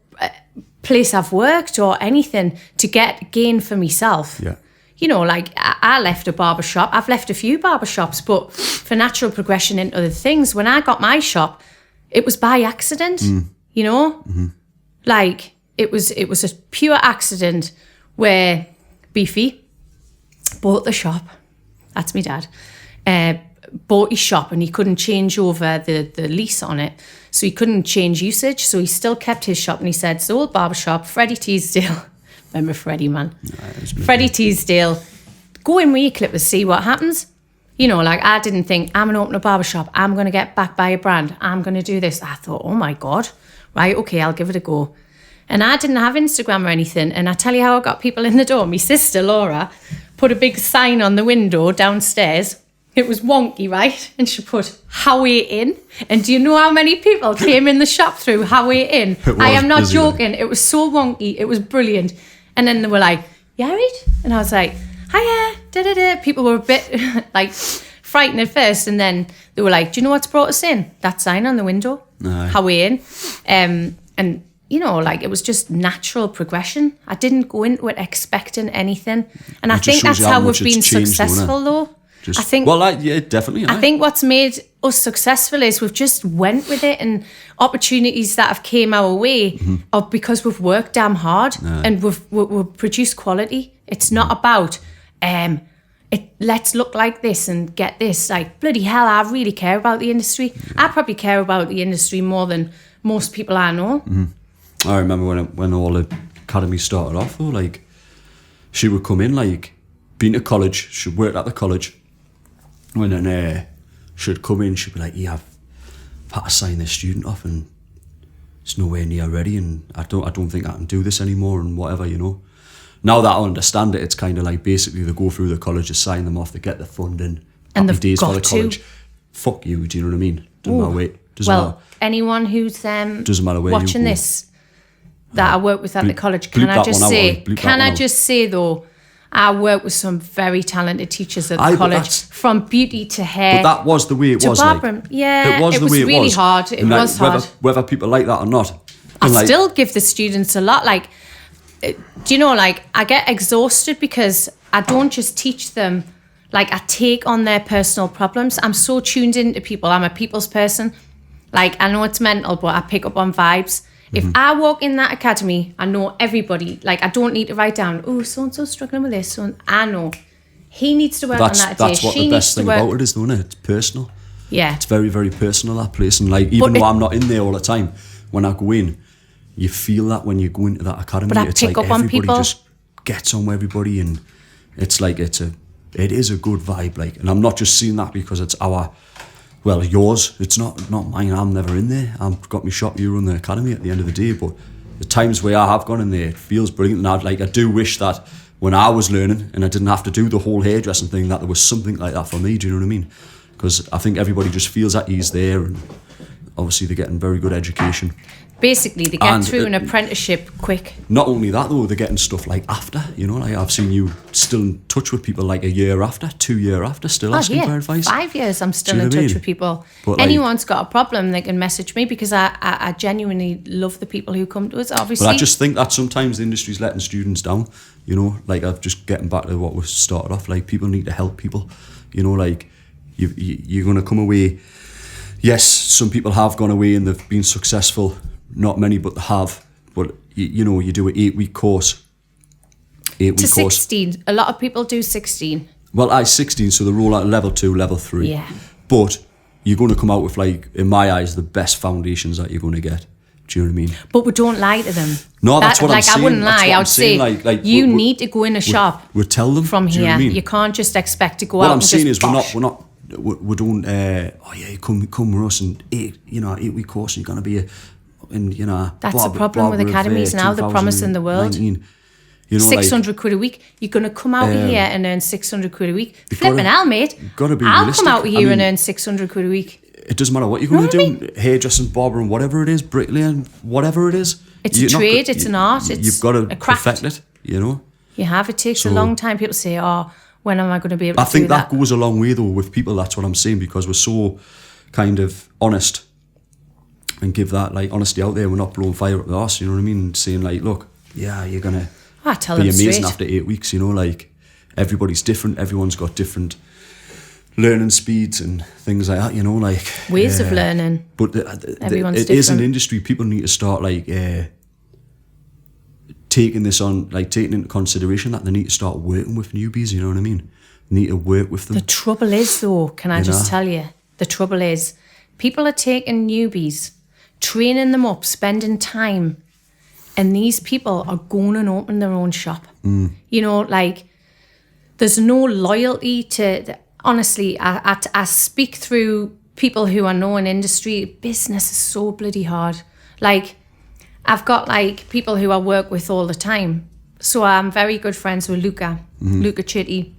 place I've worked or anything to get gain for myself. Yeah. You know, like I left a barber shop. I've left a few barber shops, but for natural progression into other things, when I got my shop, it was by accident, you know? Like it was a pure accident where Beefy bought the shop. That's my dad. Bought his shop and he couldn't change over the lease on it. So he couldn't change usage. So he still kept his shop and he said, it's the old barber shop, Freddie Teasdale. Remember Freddie, man? Freddie Teasdale. Go in with your clippers, see what happens. You know, like I didn't think I'm going to open a barber shop. I'm going to get backed by a brand. I'm going to do this. I thought, oh my God. Right, okay, I'll give it a go. And I didn't have Instagram or anything. And I tell you how I got people in the door. My sister, Laura, put a big sign on the window downstairs. It was wonky, right? And she put Howie in. And do you know how many people came in the shop through Howie in? I am not joking. It was so wonky. It was brilliant. And then they were like, you alright? And I was like, hiya, da-da-da. People were a bit like frightened at first. And then they were like, do you know what's brought us in? That sign on the window. Howie in. And, you know, like it was just natural progression. I didn't go into it expecting anything. And I think that's how we've been successful though. Definitely. I think what's made us successful is we've just went with it, and opportunities that have came our way are because we've worked damn hard and we've produced quality. It's not about let's look like this and get this. Like bloody hell, I really care about the industry. I probably care about the industry more than most people I know. I remember when all the academy started off though, like she would come in, like been to college, she'd worked at the college. When then she'd come in, she'd be like, yeah, I've had to sign this student off and it's nowhere near ready and I don't think I can do this anymore and whatever, you know. Now that I understand it, it's kind of like basically they go through the college, they sign them off, they get the funding, and happy days for the got college. to. Fuck you, do you know what I mean? Doesn't matter wait. Doesn't matter. Anyone who's doesn't matter where watching you go. this that I work with at the college, can I just say though, I work with some very talented teachers at the college, from beauty to hair. But that was the way it was. Barbering. Like, yeah, it was really hard. It was hard. Whether people like that or not. I still give the students a lot. Like, do you know, like, I get exhausted because I don't just teach them, like, I take on their personal problems. I'm so tuned into people. I'm a people's person. Like, I know it's mental, but I pick up on vibes. If I walk in that academy, I know everybody. Like, I don't need to write down, oh, so-and-so struggling with this. So I know he needs to work on that day. That's what the best thing about it is, though, isn't it? It's personal. Yeah. It's very, very personal, that place. And, like, even though I'm not in there all the time, when I go in, you feel that when you go into that academy. But I it's pick like up on everybody people. just gets on with everybody, and it's like it is a good vibe. Like, and I'm not just seeing that because it's yours. It's not mine. I'm never in there. I've got my shop. You run the academy at the end of the day. But the times where I have gone in there, it feels brilliant. And I do wish that when I was learning and I didn't have to do the whole hairdressing thing, that there was something like that for me. Do you know what I mean? Because I think everybody just feels at ease there, and obviously they're getting very good education. Basically, they get through an apprenticeship quick. Not only that, though, they're getting stuff like after, you know, like I've seen you still in touch with people like a year after, 2 years after, still asking for advice. 5 years I'm still in touch with people. But anyone's got a problem, they can message me, because I genuinely love the people who come to us, obviously. But I just think that sometimes the industry's letting students down, you know, like I've just getting back to what we started off, like people need to help people, you know, like you're going to come away. Yes, some people have gone away and they've been successful. Not many, but they have. But, you know, you do an 8-week course. 8-week to course. 16. A lot of people do 16. Well, 16, so they roll out level 2, level 3. Yeah. But you're going to come out with, like, in my eyes, the best foundations that you're going to get. Do you know what I mean? But we don't lie to them. No, that's what I'm saying. I wouldn't lie. I would say, like, you need to go in a shop. We tell them. From here. You know what I mean? You can't just expect to go what out I'm and saying just is we don't, come with us and 8-week course, and you're going to be that's the problem with academies now. They're promising the world. You know, 600 quid a week. You're going to come out here and earn 600 quid a week. Flipping hell, mate. Gotta be I'll realistic. come out here and earn 600 quid a week. It doesn't matter what you're going to do. Hairdressing, barbering, whatever it is, bricklaying, whatever it is. It's a trade. It's an art. You've got to perfect it. You know. You have. It takes a long time. People say, "Oh, when am I going to be able to do that?" I think that goes a long way though with people. That's what I'm saying, because we're so kind of honest and give that like honesty out there. We're not blowing fire up the arse. You know what I mean? Saying like, look, yeah, you're gonna be amazing after 8 weeks. You know, like everybody's different. Everyone's got different learning speeds and things like that. You know, like ways of learning. But everyone's it is an industry. People need to start like taking this on, like taking into consideration that they need to start working with newbies. You know what I mean? They need to work with them. The trouble is, though, can I just tell you? The trouble is, people are taking newbies, training them up, spending time, and these people are going and open their own shop. You know, like there's no loyalty to. Honestly, I speak through people who are known industry. Business is so bloody hard. Like, I've got like people who I work with all the time. So I'm very good friends with Luca Chitty,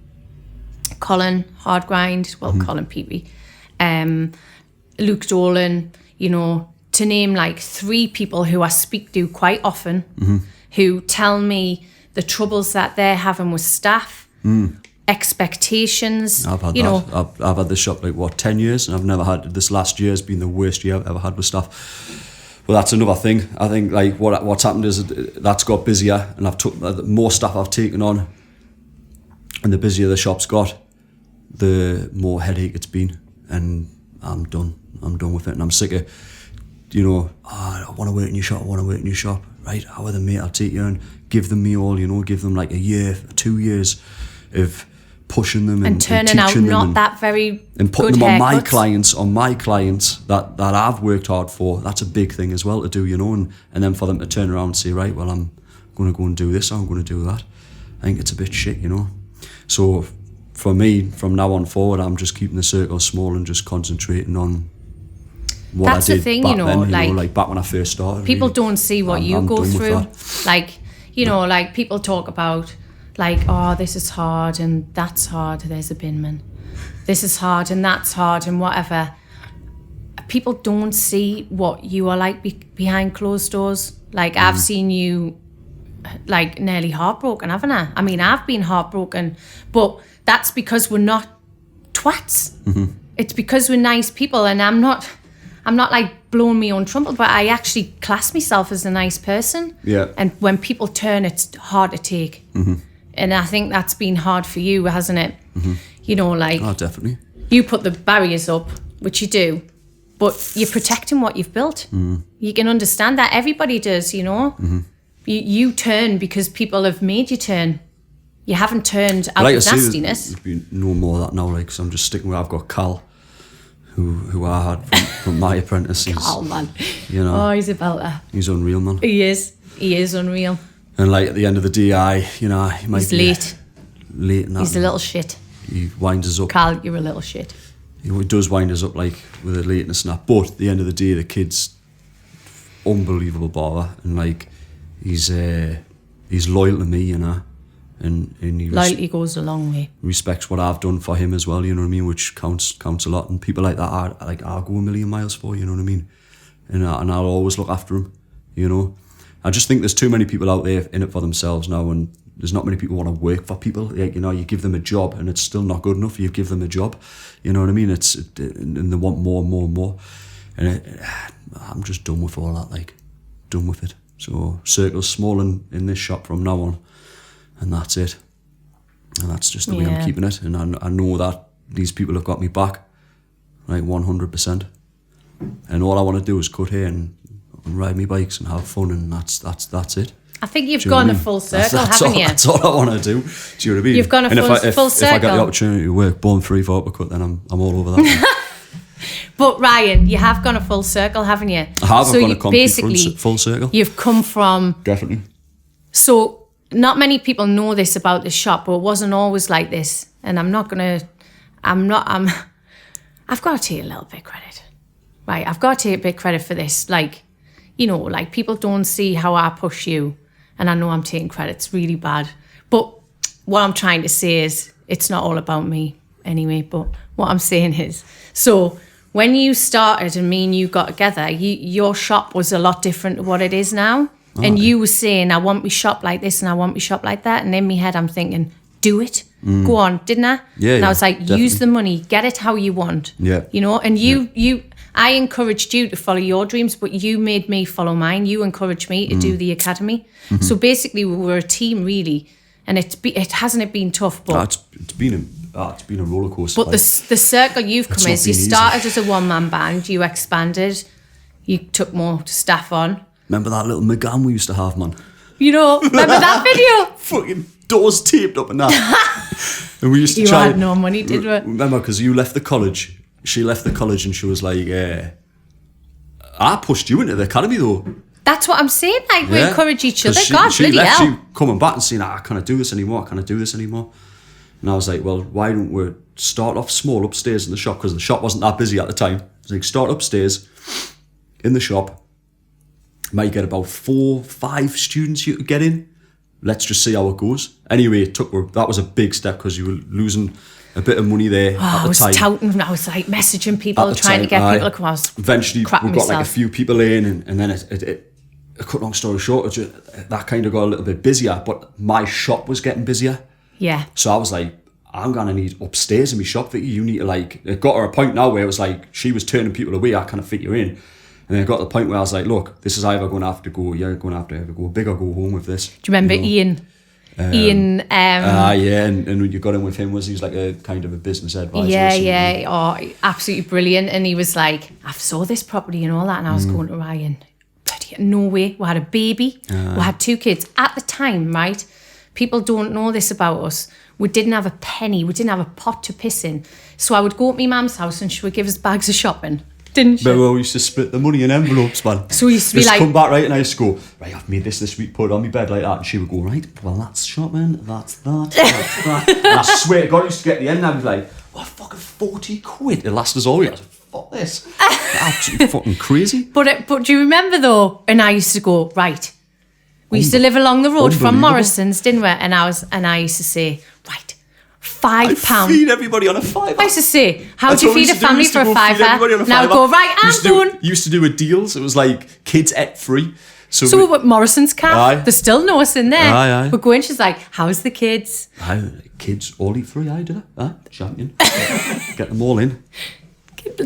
Colin Hardgrind, Colin Peavy, Luke Dolan, you know, to name like 3 people who I speak to quite often, who tell me the troubles that they're having with staff, expectations. I've had that. I've had this shop like 10 years, and I've never had, this last year has been the worst year I've ever had with staff. Well, that's another thing. I think like what's happened is that's got busier, and I've took more staff I've taken on, and the busier the shop's got, the more headache it's been, and I'm done with it, and I'm sick of, you know, I want to work in your shop, right? How are they, mate? I'll take you and give them me all, you know, give them like a year, 2 years of pushing them and turning out not that very and putting good them haircuts. on my clients that I've worked hard for. That's a big thing as well to do, you know, and then for them to turn around and say, right, well, I'm going to go and do this, or I'm going to do that. I think it's a bit shit, you know. So for me, from now on forward, I'm just keeping the circle small and just concentrating on what That's I did the thing, back you know, then, like back when I first started. People really. don't see what you go through. Like, you know, like people talk about like, oh, this is hard and that's hard, there's a binman. This is hard and that's hard and whatever. People don't see what you are like behind closed doors. Like, I've seen you like nearly heartbroken, haven't I? I mean, I've been heartbroken, but that's because we're not twats. It's because we're nice people, and I'm not I'm not like blowing my own trumpet, but I actually class myself as a nice person. Yeah. And when people turn, it's hard to take. And I think that's been hard for you, hasn't it? You know, like Oh, definitely. you put the barriers up, which you do, but you're protecting what you've built. You can understand that. Everybody does, you know. You turn because people have made you turn. You haven't turned out of nastiness. There's been no more of that now, like, so I'm just sticking where I've got Cal, who I had from my apprentice. Cal, man. You know, Oh, he's a belter. he's unreal, man. He is unreal. And like at the end of the day, he might He's be late. Late and that. He's a little shit. He winds us up. Carl, you're a little shit. He does wind us up, like, with a lateness and that. But at the end of the day, the kid's unbelievable barber, and like he's loyal to me, you know, and he Loyalty goes a long way. respects what I've done for him as well, you know what I mean, which counts a lot. And people like that I'll go a million miles for, you know what I mean, and I'll always look after him, you know. I just think there's too many people out there in it for themselves now, and there's not many people want to work for people. Like, you know, you give them a job and it's still not good enough. You give them a job, you know what I mean? And they want more and more and more. And I'm just done with all that, like, done with it. So circle's small in this shop from now on, and that's it. And that's just the way I'm keeping it. And I know that these people have got me back, like 100%. And all I want to do is cut hair and ride me bikes and have fun, and that's it. I think you've gone a full circle, haven't you? That's all I want to do. Do you know what I mean? You've gone a full circle. If I get the opportunity to work Born Free for Uppercut, then I'm all over that. But Ryan, you have gone a full circle, haven't you? I have. I've gone a complete full circle. You've come from... Definitely. So not many people know this about the shop, but it wasn't always like this. And I've got to take a little bit credit. Right, I've got to take a bit credit for this. Like, you know, like people don't see how I push you. And I know I'm taking credit. It's really bad. But what I'm trying to say is it's not all about me anyway. But what I'm saying is, so when you started and me and you got together, your shop was a lot different to what it is now. Oh, and you were saying, I want my shop like this and I want my shop like that. And in my head, I'm thinking, do it. Go on, didn't I? Yeah. And I was like, definitely. Use the money, get it how you want. Yeah. You know, and I encouraged you to follow your dreams, but you made me follow mine. You encouraged me to do the academy. So basically, we were a team, really, and it hasn't been tough, but it's been a roller coaster. But the circle you've come is, you started as a one-man band, you expanded, you took more staff on. Remember that little McGann we used to have, man? You know, remember that video? Fucking doors taped up and that. And we used to You try. had no money, did we? Remember, because you left the college. She left the college and she was like, I pushed you into the academy though. That's what I'm saying. Like, we encourage each other. God, she bloody left hell. you coming back and saying, I can't do this anymore. And I was like, well, why don't we start off small upstairs in the shop? Because the shop wasn't that busy at the time. I was like, start upstairs in the shop. Might get about 4-5 students you could get in. Let's just see how it goes. Anyway, that was a big step because you were losing a bit of money there at the time. I was like messaging people, trying to get people to come. Eventually, we got like a few people in, and then it cut long story short, that kind of got a little bit busier, but my shop was getting busier. Yeah. So I was like, I'm going to need upstairs in my shop, Vikki. You need to it got her a point now where it was like, she was turning people away, I kind of fit you in. And then it got to the point where I was like, look, this is either going to have to go, you're going to have to either go big or go home with this. Do you remember Ian? Ian. Yeah, and when you got in with him, he was like a kind of a business advisor. Yeah. Oh, absolutely brilliant. And he was like, I saw this property and all that. And I was going to Ryan, no way. We had a baby. We had 2 kids. At the time, right? People don't know this about us. We didn't have a penny. We didn't have a pot to piss in. So I would go to my mum's house and she would give us bags of shopping. Didn't she? But we used to split the money in envelopes, man. So we used to be like, come back, right, and I used to go, right, I've made this week, put it on my bed like that. And she would go, right, well, that's shopping, that's that. And I swear to God, I used to get the end and I'd be like, what, fucking 40 quid? It lasts us all year. I was like, fuck this. Absolutely fucking crazy. But do you remember though? And I used to go, right. We used to live along the road from Morrison's, didn't we? And I used to say, right, £5. Feed everybody on a £5. I used to say, how do you feed a family for a £5? Now go, right, I'm going. Used to do a deals. It was like kids ate free. So we were at Morrison's Cafe. There's still no us in there. Aye. We're going, she's like, how's the kids? Kids all eat free, I do that. Champion. Get them all in.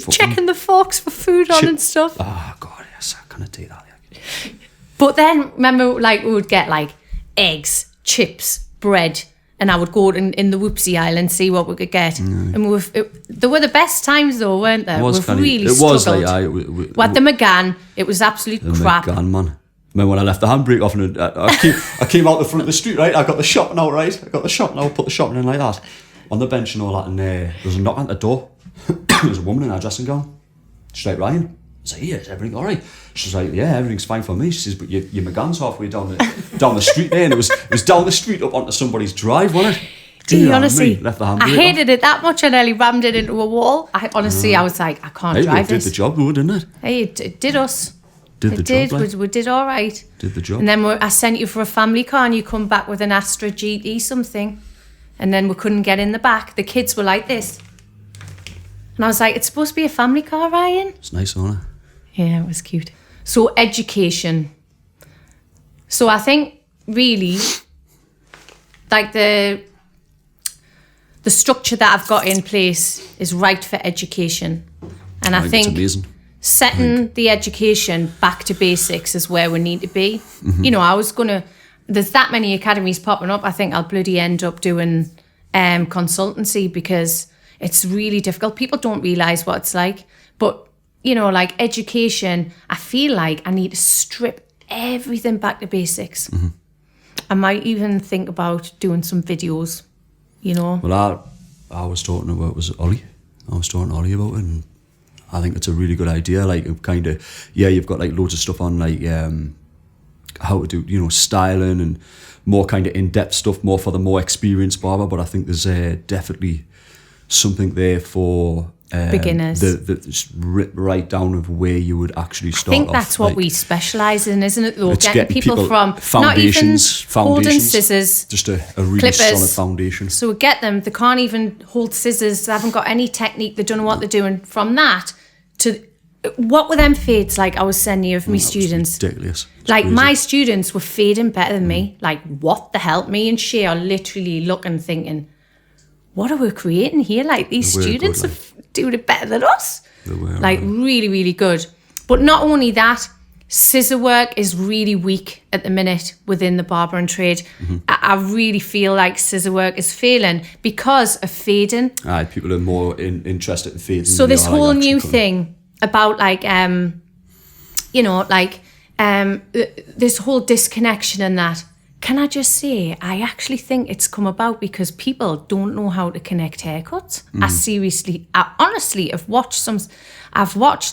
checking the forks for food on and stuff. Oh God, yes, I can't do that. But then remember, like we would get like eggs, chips, bread, and I would go in the whoopsie aisle and see what we could get. And they were the best times though, weren't they? We've really struggled. We had the McGann. It was absolute crap. McGann, man. Remember when I left the handbrake off and I came out the front of the street, right? I got the shopping out, right? I put the shopping in like that on the bench and all that, and there was a knock on the door. There was a woman in her dressing gown. She's like, Ryan. I said, yeah, is everything all right? She's like, yeah, everything's fine for me. She says, but your McGann's halfway down the street there, and it was down the street up onto somebody's drive, wasn't it? Honestly, left the handbrake I hated it that much. I nearly rammed it into a wall. I was like, I can't drive this. It did the job though, didn't it? Hey, it did us. Did the job, like. We did all right. Did the job. And then I sent you for a family car and you come back with an Astra GT something. And then we couldn't get in the back. The kids were like this. And I was like, it's supposed to be a family car, Ryan. It's nice, wasn't it? Yeah, it was cute. So education. So I think really like the structure that I've got in place is right for education. And I think it's amazing. Setting the education back to basics is where we need to be. Mm-hmm. You know, there's that many academies popping up. I think I'll bloody end up doing consultancy because it's really difficult. People don't realise what it's like. But, you know, like education, I feel like I need to strip everything back to basics. Mm-hmm. I might even think about doing some videos, you know. Well, I was talking about, was it Ollie? I was talking to Ollie about it, and I think it's a really good idea. Like, kind of, yeah, you've got like loads of stuff on, like how to do, you know, styling and more kind of in-depth stuff, more for the more experienced barber. But I think there's definitely something there for beginners. The right down of where you would actually start. I think that's off, what we specialise in, isn't it? Though getting people from foundations, holding scissors, just a really clippers. solid foundation. So we get them. They can't even hold scissors. They haven't got any technique. They don't know what they're doing. From that to what were them fades like I was sending you of me students? Ridiculous. It's like crazy. My students were fading better than me. Like what the hell? Me and Shay are literally looking, thinking, what are we creating here? Like these students are doing it better than us. Like really, really good. But not only that, scissor work is really weak at the minute within the barbering trade. Mm-hmm. I really feel like scissor work is failing because of fading. Aye, people are more interested in fading. So this whole new thing about like, you know, like this whole disconnection and that. Can I just say, I actually think it's come about because people don't know how to connect haircuts. I honestly have watched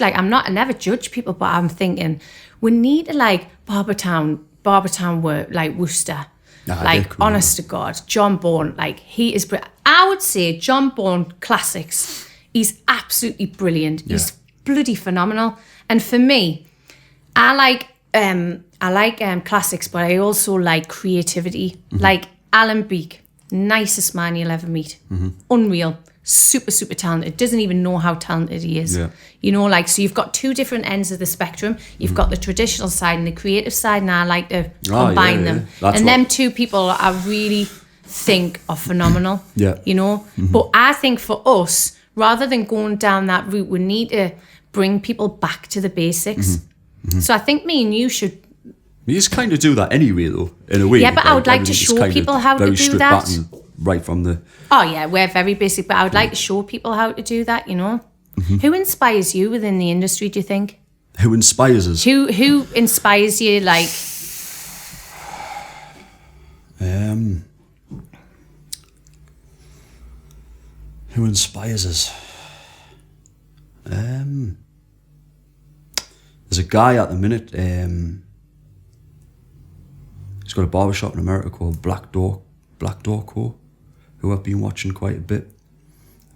like, I never judge people, but I'm thinking we need to like Barbertown work, like Worcester. Like, honest to God, John Bourne, like he is, I would say John Bourne Classics, he's absolutely brilliant. Yeah. He's bloody phenomenal. And for me, I like classics, but I also like creativity. Mm-hmm. Like Alan Beak, nicest man you'll ever meet. Mm-hmm. Unreal, super, super talented. Doesn't even know how talented he is. Yeah. You know, like, so you've got two different ends of the spectrum. You've got the traditional side and the creative side, and I like to combine them. And them two people I really think are phenomenal. Yeah. You know? Mm-hmm. But I think for us, rather than going down that route, we need to bring people back to the basics. Mm-hmm. Mm-hmm. So I think me and you should. You just kind of do that anyway, though, in a way. Yeah, but I would like to show people how to do that. Right from the. Oh yeah, we're very basic, but I would like to show people how to do that. You know, who inspires you within the industry? Do you think? Who inspires us? Who inspires you? Like. Who inspires us? There's a guy at the minute, he's got a barbershop in America called Black Door Co, who I've been watching quite a bit.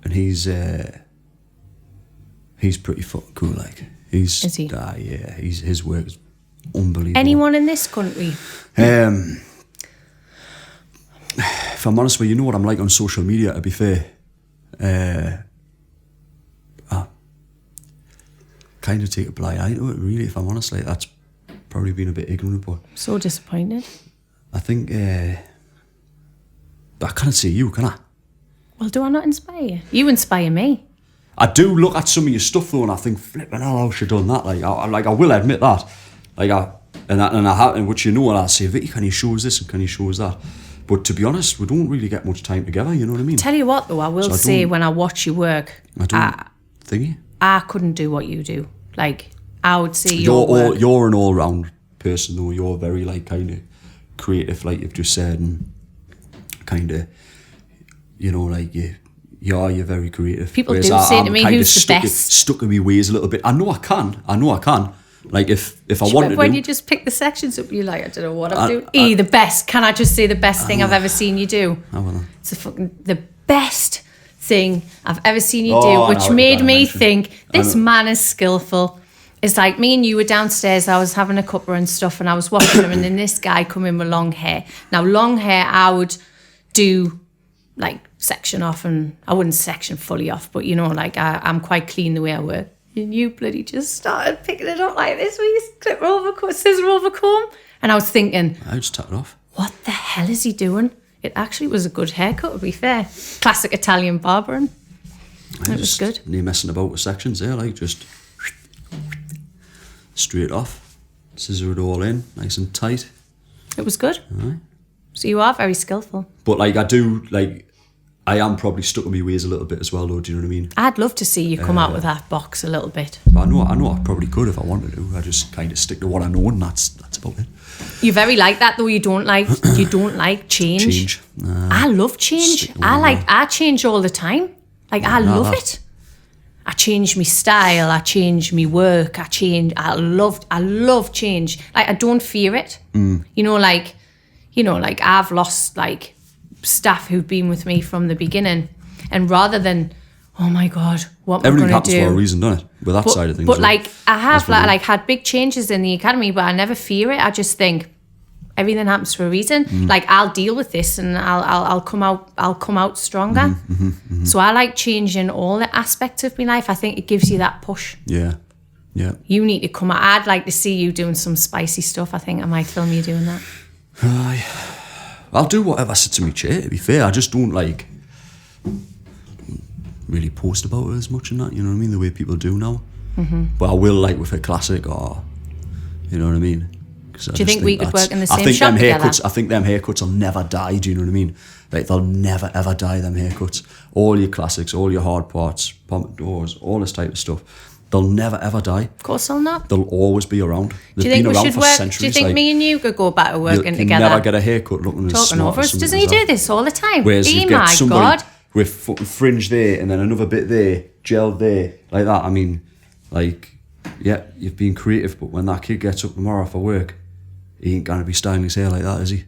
And he's pretty fucking cool, like. Is he? Yeah, his work is unbelievable. Anyone in this country? If I'm honest with you, know what I'm like on social media, to be fair. Kind of take a blind eye to it, really, if I'm honest. Like, that's probably been a bit ignorant, but... So disappointed. I think, but I can't see you, can I? Well, do I not inspire you? You inspire me. I do look at some of your stuff though, and I think, flipping hell, I should have done that. Like I will admit that. Like I have, which you know, and I say, Vikki, can you show us this and can you show us that? But to be honest, we don't really get much time together. You know what I mean? Tell you what, though, I will say when I watch you work, I couldn't do what you do. Like I would say you're an all-round person though. You're very like kind of creative, like you've just said, and kind of, you know, like you're very creative. People do say to me, who's the best? Stuck in my ways a little bit. I know I can. Like if I wanted to. When you just pick the sections up, you're like, I don't know what I'm doing. The best. Can I just say the best thing I've ever seen you do? It's the best thing I've ever seen you do, which made me think this man is skillful. It's like me and you were downstairs, I was having a cuppa and stuff, and I was watching him, and then this guy come in with long hair. Now, long hair, I would do like section off, and I wouldn't section fully off, but you know, like I'm quite clean the way I work. And you bloody just started picking it up like this with your scissor over comb. And I was thinking, I just took it off. What the hell is he doing? It actually was a good haircut, to be fair. Classic Italian barbering. It was good. No messing about with sections there, like just straight off, scissor it all in, nice and tight. It was good. Right. So you are very skillful. But like I am probably stuck in my ways a little bit as well, though. Do you know what I mean? I'd love to see you come out with that box a little bit. But I know I probably could if I wanted to. I just kind of stick to what I know, and that's about it. You're very like that, though. You don't like change. I love change. I change all the time. Like I love it. I change my style. I change my work. I love change. Like I don't fear it. You know, like I've lost like staff who've been with me from the beginning, and rather than, oh my god, what am I going to do? Everything happens for a reason, doesn't it? With that side of things. But like I have like had big changes in the academy, but I never fear it. I just think everything happens for a reason. Like I'll deal with this, and I'll come out stronger. So I like changing all the aspects of my life. I think it gives you that push. Yeah. You need to come out. I'd like to see you doing some spicy stuff. I think I might film you doing that. I'll do whatever sits in my chair, to be fair. I just don't really post about it as much and that, you know what I mean, the way people do now. But I will, like with a classic, or you know what I mean. Do you think we could work in the same shop together? I think them haircuts will never die. Do you know what I mean? Like they'll never ever die. Them haircuts, all your classics, all your hard parts, pompadours, all this type of stuff. They'll never ever die. Of course they'll not. They'll always be around. Do you think we should work? Do you think me and you could go back to working together? You never get a haircut looking as talking smart over as us. Doesn't he do this all the time? Whereas you get somebody with fucking fringe there and then another bit there, gel there, like that. I mean, like, yeah, you've been creative, but when that kid gets up tomorrow for work, he ain't gonna be styling his hair like that, is he?